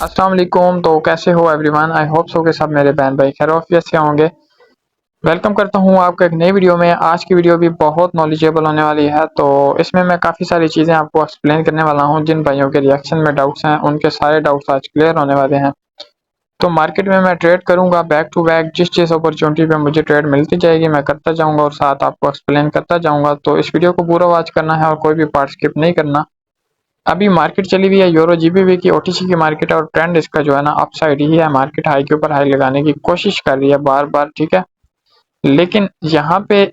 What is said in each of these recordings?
अस्सलाम वालेकुम। तो कैसे हो एवरीवन? आई होप सो के सब मेरे बहन भाई खैरियत से होंगे। वेलकम करता हूँ आपको एक नई वीडियो में। आज की वीडियो भी बहुत नॉलेजेबल होने वाली है। तो इसमें मैं काफ़ी सारी चीज़ें आपको एक्सप्लेन करने वाला हूँ। जिन भाइयों के रिएक्शन में डाउट्स हैं उनके सारे डाउट्स आज क्लियर होने वाले हैं। तो मार्केट में मैं ट्रेड करूंगा बैक टू बैक। जिस अपॉर्चुनिटी पे मुझे ट्रेड मिलती जाएगी मैं करता जाऊंगा और साथ आपको एक्सप्लेन करता जाऊंगा। तो इस वीडियो को पूरा वॉच करना है और कोई भी पार्ट स्किप नहीं करना। अभी मार्केट चली हुई है यूरो जीबीवी की, ओटीसी की मार्केट है और ट्रेंड इसका जो है ना अपसाइड ही है। मार्केट हाई के ऊपर हाई लगाने की कोशिश कर रही है बार बार, ठीक है। लेकिन यहाँ पे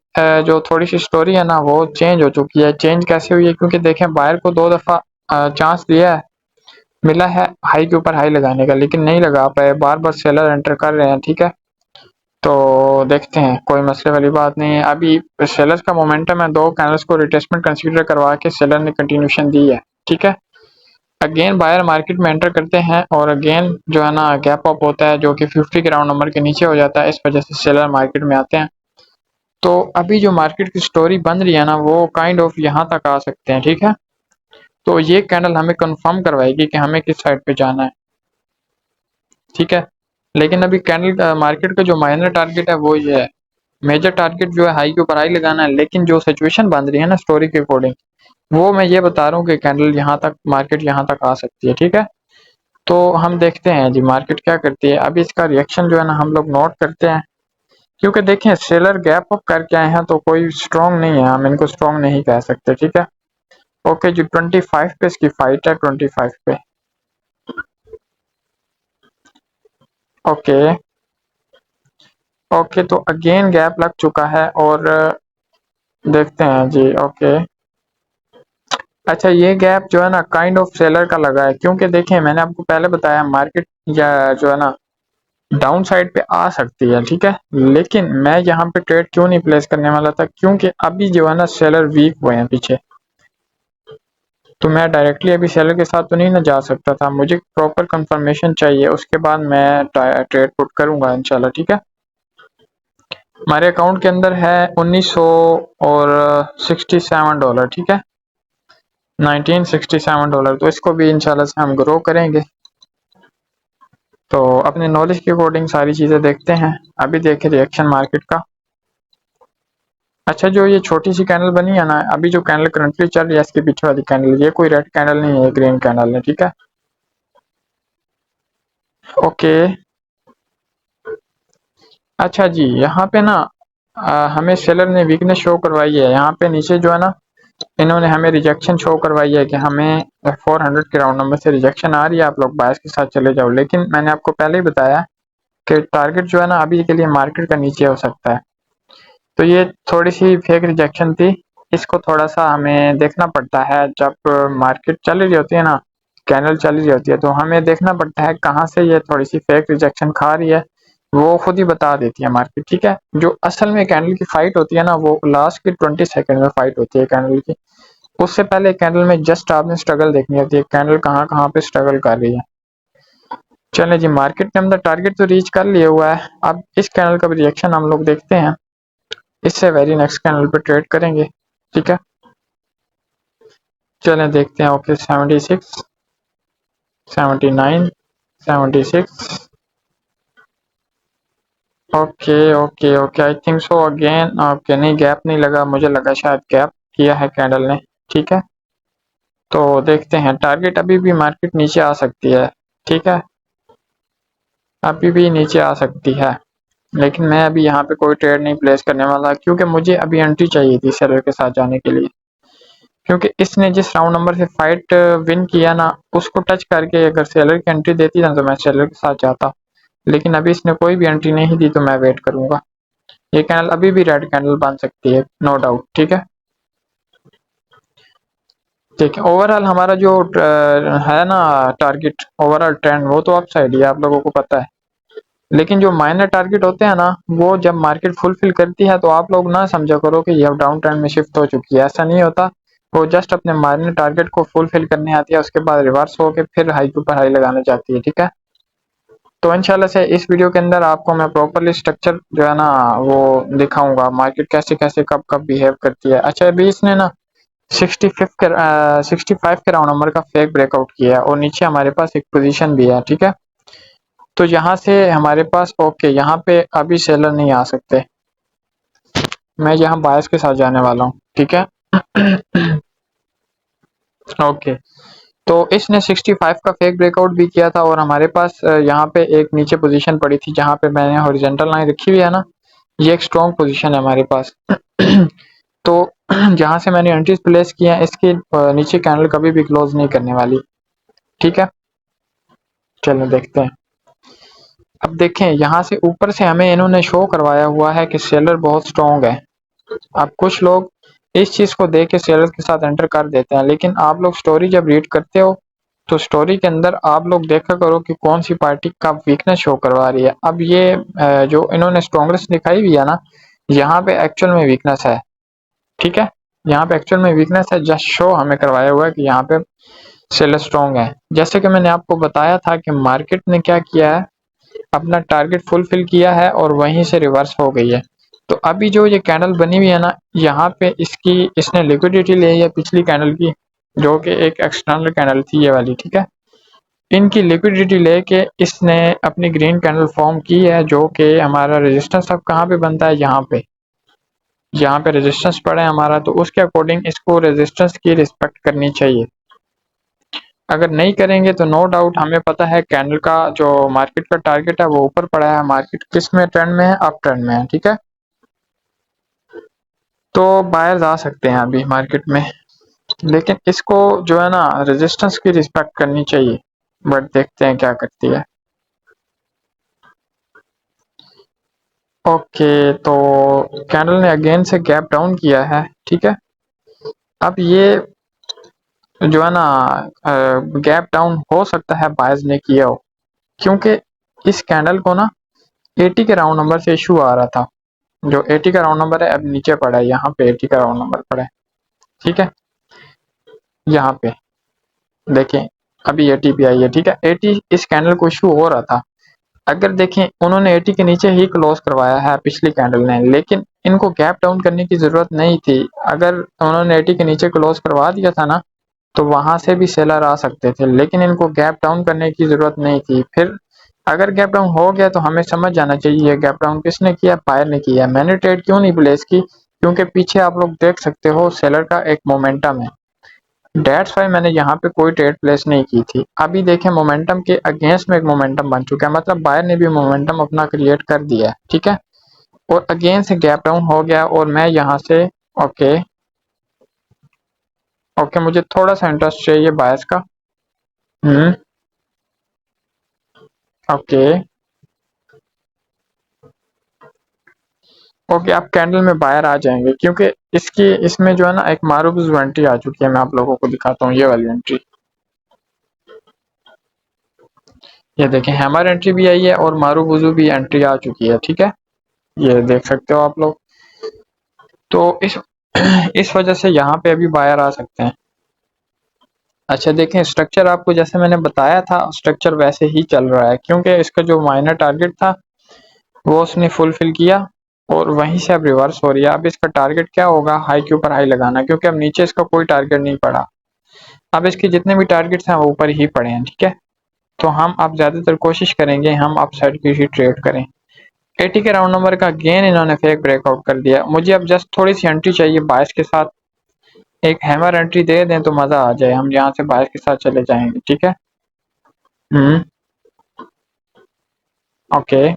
जो थोड़ी सी स्टोरी है ना वो चेंज हो चुकी है। चेंज कैसे हुई है? क्योंकि देखें बायर को दो दफा चांस दिया है, मिला है हाई के ऊपर हाई लगाने का, लेकिन नहीं लगा पाए। बार बार सेलर एंटर कर रहे हैं, ठीक है। तो देखते हैं, कोई मसले वाली बात नहीं है। अभी सेलर्स का मोमेंटम है, दो कैंडल्स को रिटेस्टमेंट कंसीडर करवा के सेलर ने कंटिन्यूशन दी है, ठीक है। अगेन बायर मार्केट में एंटर करते हैं और अगेन जो है ना गैप अप होता है जो कि 50 के राउंड नंबर के नीचे हो जाता है। इस वजह से सेलर मार्केट में आते हैं। तो अभी जो मार्केट की स्टोरी बन रही है ना वो काइंड ऑफ यहाँ तक आ सकते हैं, ठीक है। तो ये कैंडल हमें कंफर्म करवाएगी कि हमें किस साइड पे जाना है, ठीक है। लेकिन अभी कैंडल मार्केट का जो माइनर टारगेट है वो ये है। मेजर टारगेट जो है हाई के ऊपर हाई लगाना है, लेकिन जो सिचुएशन बन रही है ना स्टोरी के अकॉर्डिंग, वो मैं ये बता रहा हूँ कि कैंडल यहाँ तक, मार्केट यहाँ तक आ सकती है, ठीक है। तो हम देखते हैं जी मार्केट क्या करती है। अभी इसका रिएक्शन जो है ना हम लोग नोट करते हैं। क्योंकि देखें सेलर गैप अप करके आए हैं तो कोई स्ट्रॉन्ग नहीं है, हम इनको स्ट्रॉन्ग नहीं कह सकते, ठीक है। ओके जी, 25 पे इसकी फाइट है, 25 पे। ओके ओके, तो अगेन गैप लग चुका है और देखते हैं जी। ओके अच्छा, ये गैप जो है ना काइंड ऑफ सेलर का लगा है। क्योंकि देखें मैंने आपको पहले बताया मार्केट या जो है ना डाउन साइड पे आ सकती है, ठीक है। लेकिन मैं यहाँ पे ट्रेड क्यों नहीं प्लेस करने वाला था? क्योंकि अभी जो है ना सेलर वीक हुए हैं पीछे, तो मैं डायरेक्टली अभी सेलर के साथ तो नहीं ना जा सकता था। मुझे प्रॉपर कंफर्मेशन चाहिए, उसके बाद मैं ट्रेड पुट करूंगा इंशाल्लाह, ठीक है। हमारे अकाउंट के अंदर है 1900 और $67, ठीक है। 1967, तो इसको भी इंशाल्लाह से हम ग्रो करेंगे। तो अपने नॉलेज के अकॉर्डिंग सारी चीज़ें देखते हैं। अभी देखें रिएक्शन मार्केट का। अच्छा, जो ये छोटी सी कैंडल बनी है ना, अभी जो कैंडल करंटली चल रही है इसके पीछे वाली कैंडल, ये कोई रेड कैंडल नहीं है, ये ग्रीन कैंडल है, ठीक है। ओके अच्छा जी, यहाँ पे ना हमें सेलर ने वीकनेस शो करवाई है। यहाँ पे नीचे जो है ना इन्होंने हमें रिजेक्शन शो करवाई है कि हमें 400 के राउंड नंबर से रिजेक्शन आ रही है, आप लोग बायस के साथ चले जाओ। लेकिन मैंने आपको पहले ही बताया कि टारगेट जो है ना अभी के लिए मार्केट का नीचे हो सकता है। तो ये थोड़ी सी फेक रिजेक्शन थी, इसको थोड़ा सा हमें देखना पड़ता है। जब मार्केट चल रही होती है ना, कैंडल चल रही होती है, तो हमें देखना पड़ता है कहाँ से ये थोड़ी सी फेक रिजेक्शन खा रही है। वो खुद ही बता देती है मार्केट, ठीक है। जो असल में कैंडल की फाइट होती है ना वो लास्ट के 20 सेकंड में फाइट होती है कैंडल की। उससे पहले कैंडल में जस्ट आपने स्ट्रगल देखनी होती है, कैंडल कहाँ कहाँ पे स्ट्रगल कर रही है। चले जी, मार्केट ने अपना टारगेट तो रीच कर लिया हुआ है। अब इस कैंडल का भी रिएक्शन हम लोग देखते हैं, इससे वेरी नेक्स्ट कैंडल पे ट्रेड करेंगे, ठीक है। चलें देखते हैं। Okay 76, 79, 76। Okay okay okay, I think so again. Okay नहीं, गैप नहीं लगा, मुझे लगा शायद गैप किया है कैंडल ने, ठीक है। तो देखते हैं, टारगेट अभी भी मार्केट नीचे आ सकती है, ठीक है। अभी भी नीचे आ सकती है, लेकिन मैं अभी यहाँ पे कोई ट्रेड नहीं प्लेस करने वाला, क्योंकि मुझे अभी एंट्री चाहिए थी सेलर के साथ जाने के लिए। क्योंकि इसने जिस राउंड नंबर से फाइट विन किया ना, उसको टच करके अगर सेलर की एंट्री देती ना तो मैं सेलर के साथ जाता। लेकिन अभी इसने कोई भी एंट्री नहीं दी, तो मैं वेट करूंगा। ये कैंडल अभी भी रेड कैंडल बन सकती है, नो डाउट, ठीक है। ठीक है, ओवरऑल हमारा जो है ना टारगेट, ओवरऑल ट्रेंड वो तो अप साइड ही है, आप लोगों को पता है। लेकिन जो माइनर टारगेट होते हैं ना, वो जब मार्केट फुलफिल करती है तो आप लोग ना समझा करो कि ये डाउन ट्रेंड में शिफ्ट हो चुकी है, ऐसा नहीं होता। वो जस्ट अपने माइनर टारगेट को फुलफिल करने आती है, उसके बाद रिवर्स होके फिर हाई के ऊपर हाई लगाने जाती है, ठीक है। तो इंशाल्लाह से इस वीडियो के अंदर आपको मैं प्रॉपरली स्ट्रक्चर जो है ना वो दिखाऊंगा, मार्केट कैसे कैसे कब कब बिहेव करती है। अच्छा, अभी इसने ना 65 के राउंड नंबर का फेक ब्रेकआउट किया है और नीचे हमारे पास एक पोजीशन भी है, ठीक है। तो यहाँ से हमारे पास ओके, यहाँ पे अभी सेलर नहीं आ सकते, मैं यहाँ बायस के साथ जाने वाला हूँ, ठीक है। ओके, तो इसने 65 का फेक ब्रेकआउट भी किया था और हमारे पास यहाँ पे एक नीचे पोजीशन पड़ी थी जहाँ पे मैंने हॉरिजॉन्टल लाइन रखी हुई है ना, ये एक स्ट्रॉन्ग पोजीशन है हमारे पास। तो जहाँ से मैंने एंट्रीज प्लेस किया है इसके नीचे कैंडल कभी भी क्लोज नहीं करने वाली, ठीक है। चलो देखते हैं। अब देखें यहाँ से ऊपर से हमें इन्होंने शो करवाया हुआ है कि सेलर बहुत स्ट्रॉन्ग है। अब कुछ लोग इस चीज को देख के सेलर के साथ एंटर कर देते हैं, लेकिन आप लोग स्टोरी जब रीड करते हो तो स्टोरी के अंदर आप लोग देखा करो कि कौन सी पार्टी का वीकनेस शो करवा रही है। अब ये जो इन्होंने स्ट्रॉन्गनेस दिखाई हुई है ना, यहाँ पे एक्चुअल में वीकनेस है, ठीक है। यहाँ पे एक्चुअल में वीकनेस है, जस्ट शो हमें करवाया हुआ है कि यहाँ पे सेलर स्ट्रॉन्ग है। जैसे कि मैंने आपको बताया था कि मार्केट ने क्या किया है, अपना टारगेट फुलफिल किया है और वहीं से रिवर्स हो गई है। तो अभी जो ये कैंडल बनी हुई है ना, यहाँ पे इसने लिक्विडिटी ली है पिछली कैंडल की, जो कि एक एक्सटर्नल कैंडल थी ये वाली, ठीक है। इनकी लिक्विडिटी लेके इसने अपनी ग्रीन कैंडल फॉर्म की है, जो कि हमारा रेजिस्टेंस अब कहाँ पे बनता है, यहाँ पे रेजिस्टेंस पड़ा है हमारा, तो उसके अकॉर्डिंग इसको रेजिस्टेंस की रिस्पेक्ट करनी चाहिए। अगर नहीं करेंगे तो नो डाउट हमें पता है कैंडल का जो मार्केट का टारगेट है वो ऊपर पड़ा है, मार्केट किस में ट्रेंड में है, अप ट्रेंड में है, ठीक है। तो बायर्स आ सकते हैं अभी मार्केट में, लेकिन इसको जो है ना रेजिस्टेंस की रिस्पेक्ट करनी चाहिए, बट देखते हैं क्या करती है। ओके, तो कैंडल ने अगेन से गैप डाउन किया है, ठीक है। अब ये जो है ना गैप डाउन हो सकता है बायर्स ने किया हो, क्योंकि इस कैंडल को ना 80 के राउंड नंबर से इशू आ रहा था। जो 80 का राउंड नंबर है अब नीचे पड़ा है, यहाँ पे 80 का राउंड नंबर पड़ा है, ठीक है। यहाँ पे देखें अभी 80 पे आई है, ठीक है। 80 इस कैंडल को इशू हो रहा था। अगर देखें उन्होंने 80 के नीचे ही क्लोज करवाया है पिछली कैंडल ने, लेकिन इनको गैप डाउन करने की जरूरत नहीं थी। अगर उन्होंने 80 के नीचे क्लोज करवा दिया था ना, तो वहां से भी सेलर आ सकते थे, लेकिन इनको गैप डाउन करने की जरूरत नहीं थी। फिर अगर गैप डाउन हो गया तो हमें समझ जाना चाहिए गैप डाउन किसने किया, बायर ने किया। मैंने ट्रेड क्यों नहीं प्लेस की, क्योंकि पीछे आप लोग देख सकते हो सेलर का एक मोमेंटम है, डेट्स वाई मैंने यहाँ पे कोई ट्रेड प्लेस नहीं की थी। अभी देखें मोमेंटम के अगेंस्ट में एक मोमेंटम बन चुका है, मतलब बायर ने भी मोमेंटम अपना क्रिएट कर दिया है, ठीक है। और अगेन से गैप डाउन हो गया और मैं यहाँ से ओके ओके मुझे थोड़ा सा इंटरेस्ट चाहिए बायर्स का। हम्म, ओके ओके, आप कैंडल में बायर आ जाएंगे, क्योंकि इसमें जो है ना एक मारूफ एंट्री आ चुकी है। मैं आप लोगों को दिखाता हूँ ये वाली एंट्री, ये देखें हैमर एंट्री भी आई है और मारूफ भी एंट्री आ चुकी है, ठीक है। ये देख सकते हो आप लोग। तो इस वजह से यहाँ पे अभी बायर आ सकते हैं। अच्छा देखें स्ट्रक्चर आपको जैसे मैंने बताया था, स्ट्रक्चर वैसे ही चल रहा है, क्योंकि इसका जो माइनर टारगेट था वो उसने फुलफिल किया और वहीं से अब रिवर्स हो रही है। अब इसका टारगेट क्या होगा, हाई के ऊपर हाई लगाना, क्योंकि अब नीचे इसका कोई टारगेट नहीं पड़ा। अब इसके जितने भी टारगेट्स हैं वो ऊपर ही पड़े हैं, ठीक है। तो हम अब ज्यादातर कोशिश करेंगे हम अप साइड की ही ट्रेड करें। 80 के राउंड नंबर का गेन इन्होंने फेक ब्रेकआउट कर दिया। मुझे अब जस्ट थोड़ी सी एंट्री चाहिए बायस के साथ, एक हैमर एंट्री दे दें तो मजा आ जाए, हम यहाँ से बायस के साथ चले जाएंगे, ठीक है। हम्म, ओके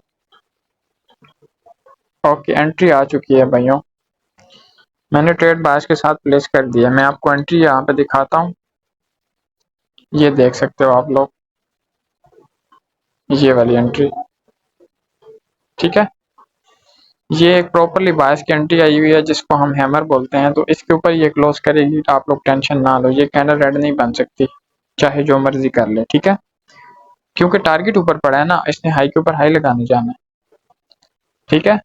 ओके, एंट्री आ चुकी है भाइयों, मैंने ट्रेड बायस के साथ प्लेस कर दिया। मैं आपको एंट्री यहाँ पे दिखाता हूँ, ये देख सकते हो आप लोग, ये वाली एंट्री, ठीक है। ये एक प्रॉपरली बायस की एंट्री आई हुई है जिसको हम हैमर बोलते हैं। तो इसके ऊपर ये क्लोज करेगी, आप लोग टेंशन ना लो, ये कैंडल रेड नहीं बन सकती चाहे जो मर्जी कर ले, ठीक है। क्योंकि टारगेट ऊपर पड़ा है ना, इसने हाई के ऊपर हाई लगाने जाना है, ठीक है।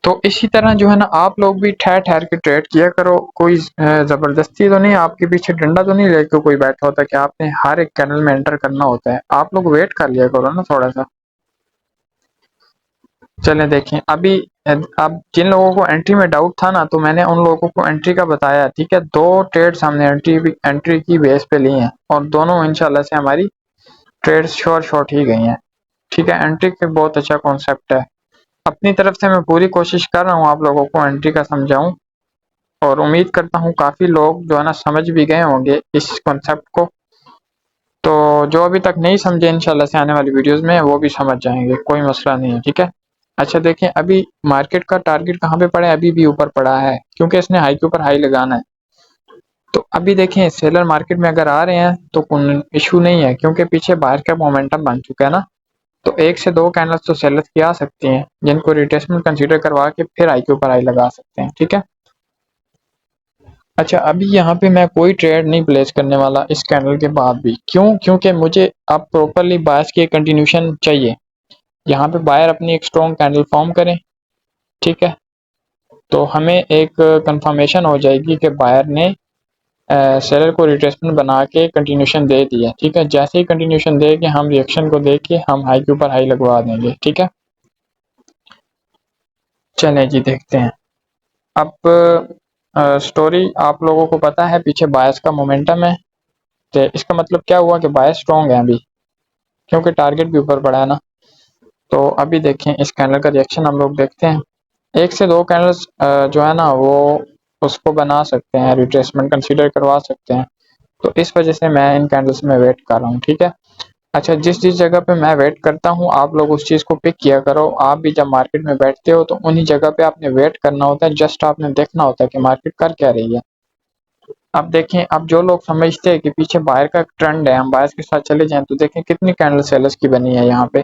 तो इसी तरह जो है ना आप लोग भी ठहर ठहर के ट्रेड किया करो, कोई जबरदस्ती तो नहीं, आपके पीछे डंडा तो नहीं लेके कोई बैठा होता कि आपने हर एक कैंडल में एंटर करना होता है। आप लोग वेट कर लिया करो ना थोड़ा सा। चलें देखें अभी अब जिन लोगों को एंट्री में डाउट था ना, तो मैंने उन लोगों को एंट्री का बताया, ठीक है। 2 ट्रेड्स हमने एंट्री की बेस पे ली हैं और दोनों इंशाल्लाह से हमारी ट्रेड्स शॉर्ट ही गई हैं, ठीक है। एंट्री के बहुत अच्छा कॉन्सेप्ट है। अपनी तरफ से मैं पूरी कोशिश कर रहा हूँ आप लोगों को एंट्री का समझाऊं, और उम्मीद करता हूँ काफ़ी लोग जो है ना समझ भी गए होंगे इस कॉन्सेप्ट को। तो जो अभी तक नहीं समझे, इंशाल्लाह से आने वाली वीडियोस में वो भी समझ जाएंगे, कोई मसला नहीं है, ठीक है। अच्छा देखें, अभी मार्केट का टारगेट कहाँ पे पड़ा है, अभी भी ऊपर पड़ा है, क्योंकि इसने हाई के ऊपर हाई लगाना है। तो अभी देखें, सेलर मार्केट में अगर आ रहे हैं तो कोई इशू नहीं है, क्योंकि पीछे बाहर का मोमेंटम बन चुका है ना। तो 1 से 2 कैंडल्स तो सेलर्स की आ सकती हैं, जिनको रिट्रेसमेंट कंसीडर करवा के फिर हाई के ऊपर हाई लगा सकते हैं, ठीक है। अच्छा, अभी यहाँ पे मैं कोई ट्रेड नहीं प्लेस करने वाला इस कैंडल के बाद भी। क्यों? क्योंकि मुझे अब प्रॉपरली बायर्स की कंटिन्यूशन चाहिए। यहाँ पे बायर अपनी एक स्ट्रॉन्ग कैंडल फॉर्म करें, ठीक है। तो हमें एक कंफर्मेशन हो जाएगी कि बायर ने सेलर को रिट्रेसमेंट बना के कंटिन्यूशन दे दिया, ठीक है। जैसे ही कंटिन्यूशन दे के हम रिएक्शन को देख के हम हाई के ऊपर हाई लगवा देंगे, ठीक है। चलें जी, देखते हैं। अब स्टोरी आप लोगों को पता है, पीछे बायर्स का मोमेंटम है। तो इसका मतलब क्या हुआ कि बायर्स स्ट्रॉन्ग है अभी, क्योंकि टारगेट भी ऊपर बढ़ा है ना। तो अभी देखें इस कैंडल का रिएक्शन हम लोग देखते हैं। 1 से 2 कैंडल्स जो है ना वो उसको बना सकते हैं, रिट्रेसमेंट कंसीडर करवा सकते हैं। तो इस वजह से मैं इन कैंडल्स में वेट कर रहा हूँ, ठीक है। अच्छा, जिस जिस जगह पे मैं वेट करता हूँ आप लोग उस चीज़ को पिक किया करो। आप भी जब मार्केट में बैठते हो तो उन्हीं जगह पे आपने वेट करना होता है, जस्ट आपने देखना होता है कि मार्केट कर क्या रही है। अब देखें, अब जो लोग समझते हैं कि पीछे बायर का ट्रेंड है, हम बायर्स के साथ चले जाएं, तो देखें कितनी कैंडल सेलर्स की बनी है यहाँ पे।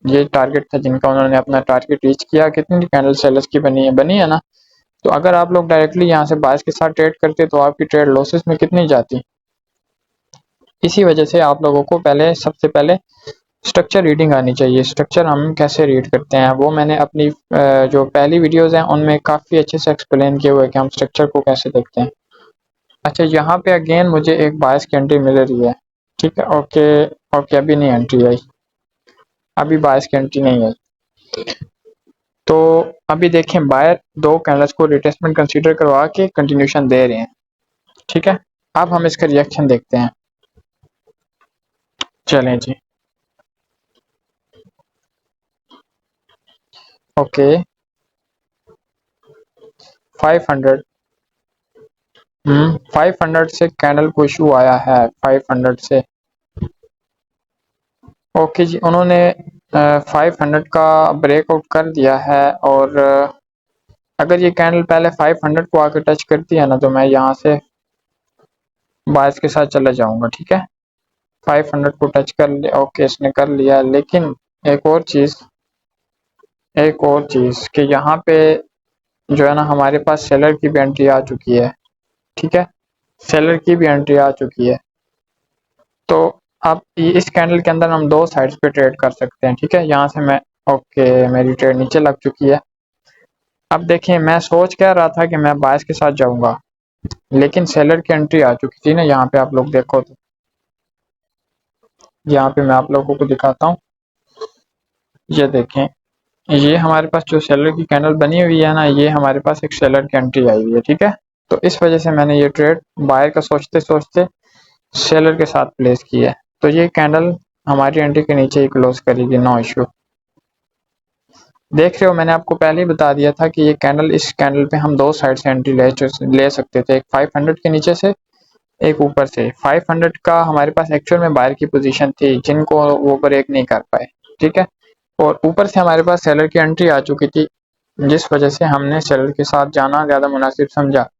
ये टारगेट था जिनका, उन्होंने अपना टारगेट रीच किया। कितनी कैंडल सेलर्स की बनी है ना। तो अगर आप लोग डायरेक्टली यहाँ से बायर्स के साथ ट्रेड करते तो आपकी ट्रेड लॉसेस में कितनी जाती। इसी वजह से आप लोगों को पहले, सबसे पहले स्ट्रक्चर रीडिंग आनी चाहिए। स्ट्रक्चर हम कैसे रीड करते हैं वो मैंने अपनी जो पहली वीडियोस हैं उनमें काफ़ी अच्छे से एक्सप्लेन किया हुआ है कि हम स्ट्रक्चर को कैसे देखते हैं। अच्छा, यहाँ पे अगेन मुझे एक बायर्स की एंट्री मिल रही है, ठीक है। ओके ओके, अभी नहीं एंट्री आई, अभी बायर्स की एंट्री नहीं आई। तो अभी देखें, बायर 2 कैंडल्स को रिट्रेसमेंट कंसीडर करवा के कंटिन्यूशन दे रहे हैं, ठीक है। अब हम इसका रिएक्शन देखते हैं। चलें जी, ओके 500, 500 से कैंडल को इशू आया है 500 से। ओके जी, उन्होंने 500 का ब्रेकआउट कर दिया है, और अगर ये कैंडल पहले 500 को आके टच करती है ना तो मैं यहाँ से बायर्स के साथ चला जाऊंगा, ठीक है। 500 को टच कर लिया, ओके इसने कर लिया। लेकिन एक और चीज़ कि यहाँ पे जो है ना हमारे पास सेलर की भी एंट्री आ चुकी है, ठीक है। सेलर की भी एंट्री आ चुकी है। तो अब इस कैंडल के अंदर हम 2 साइड्स पे ट्रेड कर सकते हैं, ठीक है। यहाँ से मैं, ओके मेरी ट्रेड नीचे लग चुकी है। अब देखें, मैं सोच क्या रहा था कि मैं बायर्स के साथ जाऊंगा, लेकिन सेलर की एंट्री आ चुकी थी ना। यहाँ पे आप लोग देखो तो, यहाँ पे मैं आप लोगों को दिखाता हूँ। ये देखें, ये हमारे पास जो सेलर की कैंडल बनी हुई है ना, ये हमारे पास एक सेलर की एंट्री आई हुई है, ठीक है। तो इस वजह से मैंने ये ट्रेड बायर का सोचते सोचते सेलर के साथ प्लेस की है। तो ये कैंडल हमारी एंट्री के नीचे ही क्लोज करेगी, नो इशू। देख रहे हो, मैंने आपको पहले ही बता दिया था कि ये कैंडल, इस कैंडल पे हम 2 साइड से एंट्री ले सकते थे, एक 500 के नीचे से, एक ऊपर से। 500 का हमारे पास एक्चुअल में बायर की पोजीशन थी, जिनको वो ब्रेक नहीं कर पाए, ठीक है। और ऊपर से हमारे पास सेलर की एंट्री आ चुकी थी, जिस वजह से हमने सेलर के साथ जाना ज़्यादा मुनासिब समझा।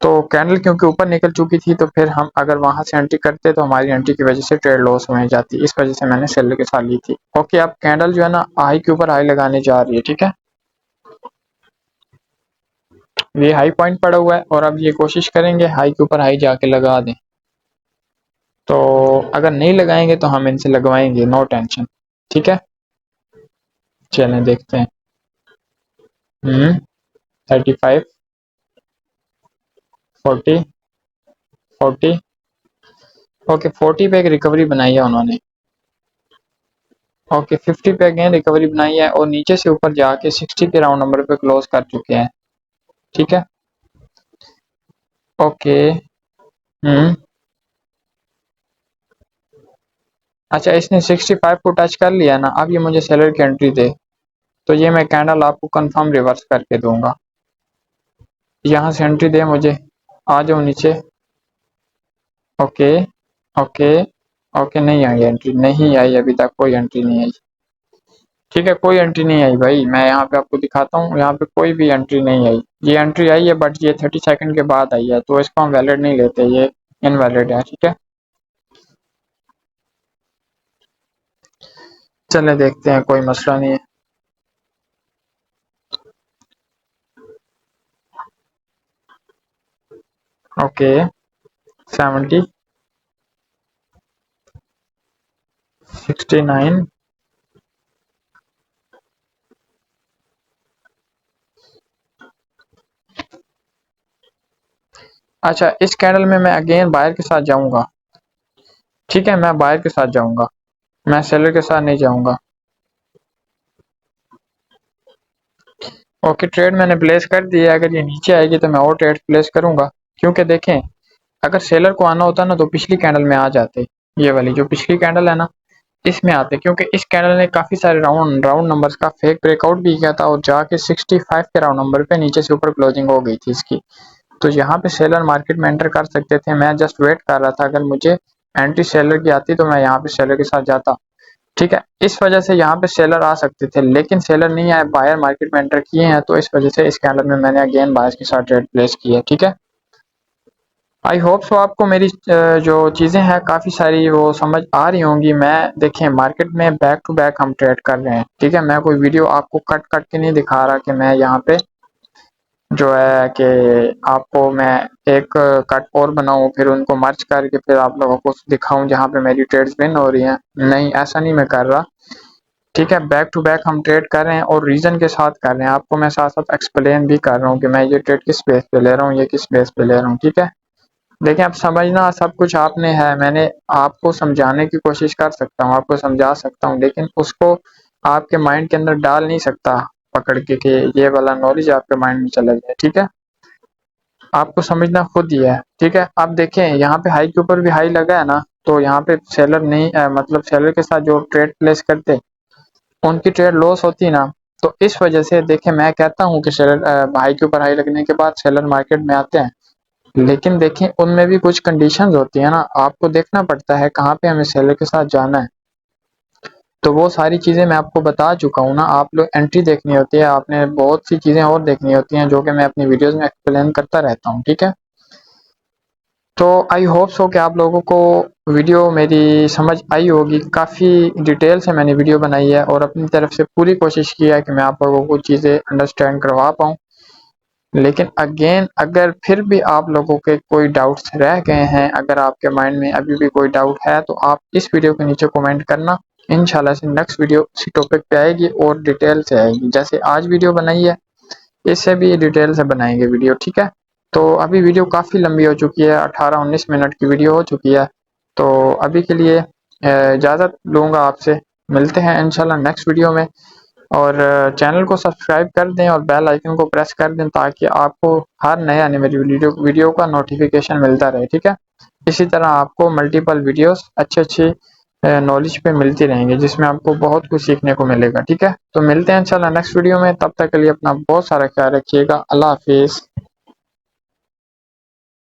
तो कैंडल क्योंकि ऊपर निकल चुकी थी, तो फिर हम अगर वहां से एंट्री करते तो हमारी एंट्री की वजह से ट्रेड लॉस हो जाती। इस वजह से मैंने सेलर के साथ ली थी। ओके, अब कैंडल जो है ना हाई के ऊपर हाई लगाने जा रही है, ठीक है। ये हाई पॉइंट पड़ा हुआ है और अब ये कोशिश करेंगे हाई के ऊपर हाई जाके लगा दें। तो अगर नहीं लगाएंगे तो हम इनसे लगवाएंगे, नो टेंशन, ठीक है। चलें देखते हैं। 35, 40, 40, ओके 40 पे एक रिकवरी बनाई है उन्होंने। ओके 50 पे अगेन रिकवरी बनाई है और नीचे से ऊपर जाके 60 के राउंड नंबर पे क्लोज कर चुके हैं। ठीक है, ओके। अच्छा, इसने 65 को टच कर लिया ना, अब ये मुझे सेलर की एंट्री दे, तो ये मैं कैंडल आपको कंफर्म रिवर्स करके दूंगा। यहाँ से एंट्री दे मुझे, आ जाओ नीचे। ओके ओके ओके, नहीं आई एंट्री, नहीं आई अभी तक, कोई एंट्री नहीं आई। ठीक है, कोई एंट्री नहीं आई भाई, मैं यहाँ पे आपको दिखाता हूँ, यहाँ पे कोई भी एंट्री नहीं आई। ये एंट्री आई है बट ये 30 सेकंड के बाद आई है, तो इसको हम वैलिड नहीं लेते, ये इनवैलिड है। ठीक है, चले देखते हैं, कोई मसला नहीं है। ओके 70 69। अच्छा, इस कैंडल में मैं अगेन बायर के साथ जाऊंगा। ठीक है, मैं बायर के साथ जाऊंगा, मैं सेलर के साथ नहीं जाऊंगा। ओके, ट्रेड मैंने प्लेस कर दिया है, अगर ये नीचे आएगी तो मैं और ट्रेड प्लेस करूंगा, क्योंकि देखें अगर सेलर को आना होता ना तो पिछली कैंडल में आ जाते, ये वाली जो पिछली कैंडल है ना इसमें आते, क्योंकि इस कैंडल ने काफी सारे राउंड राउंड नंबर्स का फेक ब्रेकआउट भी किया था और जाके 65 के राउंड नंबर पे नीचे से ऊपर क्लोजिंग हो गई थी इसकी। तो यहाँ पे सेलर मार्केट में एंटर कर सकते थे, मैं जस्ट वेट कर रहा था, अगर मुझे एंट्री सेलर की आती तो मैं यहाँ पे सेलर के साथ जाता। ठीक है, इस वजह से यहाँ पे सेलर आ सकते थे, लेकिन सेलर नहीं आए, बायर मार्केट में एंटर किए हैं, तो इस वजह से इस कैंडल में मैंने अगेन बायर्स के साथ ट्रेड प्लेस की है। ठीक है, आई होप सो आपको मेरी जो चीज़ें हैं काफ़ी सारी वो समझ आ रही होंगी। मैं देखें मार्केट में बैक टू बैक हम ट्रेड कर रहे हैं। ठीक है, मैं कोई वीडियो आपको कट कट के नहीं दिखा रहा कि मैं यहाँ पे जो है कि आपको मैं एक कट और बनाऊं फिर उनको मर्ज करके फिर आप लोगों को दिखाऊं जहाँ पे मेरी ट्रेड्स विन हो रही हैं। नहीं, ऐसा नहीं मैं कर रहा। ठीक है, बैक टू बैक हम ट्रेड कर रहे हैं और रीजन के साथ कर रहे हैं, आपको मैं साथ साथ एक्सप्लेन भी कर रहा हूँ कि मैं ये ट्रेड किस बेस पे ले रहा हूँ, ये किस बेस पे ले रहा हूँ। ठीक है, देखिए अब समझना सब कुछ आपने है, मैंने आपको समझाने की कोशिश कर सकता हूँ, आपको समझा सकता हूँ, लेकिन उसको आपके माइंड के अंदर डाल नहीं सकता पकड़ के कि ये वाला नॉलेज आपके माइंड में चला जाए। ठीक है, आपको समझना खुद ही है। ठीक है, अब देखें यहाँ पे हाई के ऊपर भी हाई लगा है ना, तो यहाँ पे सेलर नहीं मतलब सेलर के साथ जो ट्रेड प्लेस करते उनकी ट्रेड लॉस होती ना, तो इस वजह से देखें मैं कहता हूँ कि सेलर हाई के ऊपर हाई लगने के बाद सेलर मार्केट में आते हैं, लेकिन देखें उनमें भी कुछ कंडीशंस होती है ना, आपको देखना पड़ता है कहाँ पे हमें सेलर के साथ जाना है। तो वो सारी चीज़ें मैं आपको बता चुका हूँ ना, आप लोग एंट्री देखनी होती है, आपने बहुत सी चीज़ें और देखनी होती हैं जो कि मैं अपनी वीडियोस में एक्सप्लेन करता रहता हूँ। ठीक है, तो आई होप सो कि आप लोगों को वीडियो मेरी समझ आई होगी, काफ़ी डिटेल से मैंने वीडियो बनाई है और अपनी तरफ से पूरी कोशिश की है कि मैं आप लोगों को चीज़ें अंडरस्टैंड करवा पाऊँ। लेकिन अगेन अगर फिर भी आप लोगों के कोई डाउट्स रह गए हैं, अगर आपके माइंड में अभी भी कोई डाउट है तो आप इस वीडियो के नीचे कमेंट करना, इंशाल्लाह से नेक्स्ट वीडियो उसी टॉपिक पे आएगी और डिटेल से आएगी, जैसे आज वीडियो बनाई है इससे भी डिटेल से बनाएंगे वीडियो। ठीक है, तो अभी वीडियो काफ़ी लंबी हो चुकी है, 18-19 मिनट की वीडियो हो चुकी है, तो अभी के लिए इजाज़त लूँगा आपसे, मिलते हैं इंशाल्लाह नेक्स्ट वीडियो में। और चैनल को सब्सक्राइब कर दें और बेल आइकन को प्रेस कर दें ताकि आपको हर नए आने वाली वीडियो का नोटिफिकेशन मिलता रहे। ठीक है, इसी तरह आपको मल्टीपल वीडियोस अच्छी अच्छी नॉलेज पे मिलती रहेंगी जिसमें आपको बहुत कुछ सीखने को मिलेगा। ठीक है, तो मिलते हैं इंशाल्लाह नेक्स्ट वीडियो में, तब तक के लिए अपना बहुत सारा ख्याल रखिएगा। अल्लाह हाफिज़।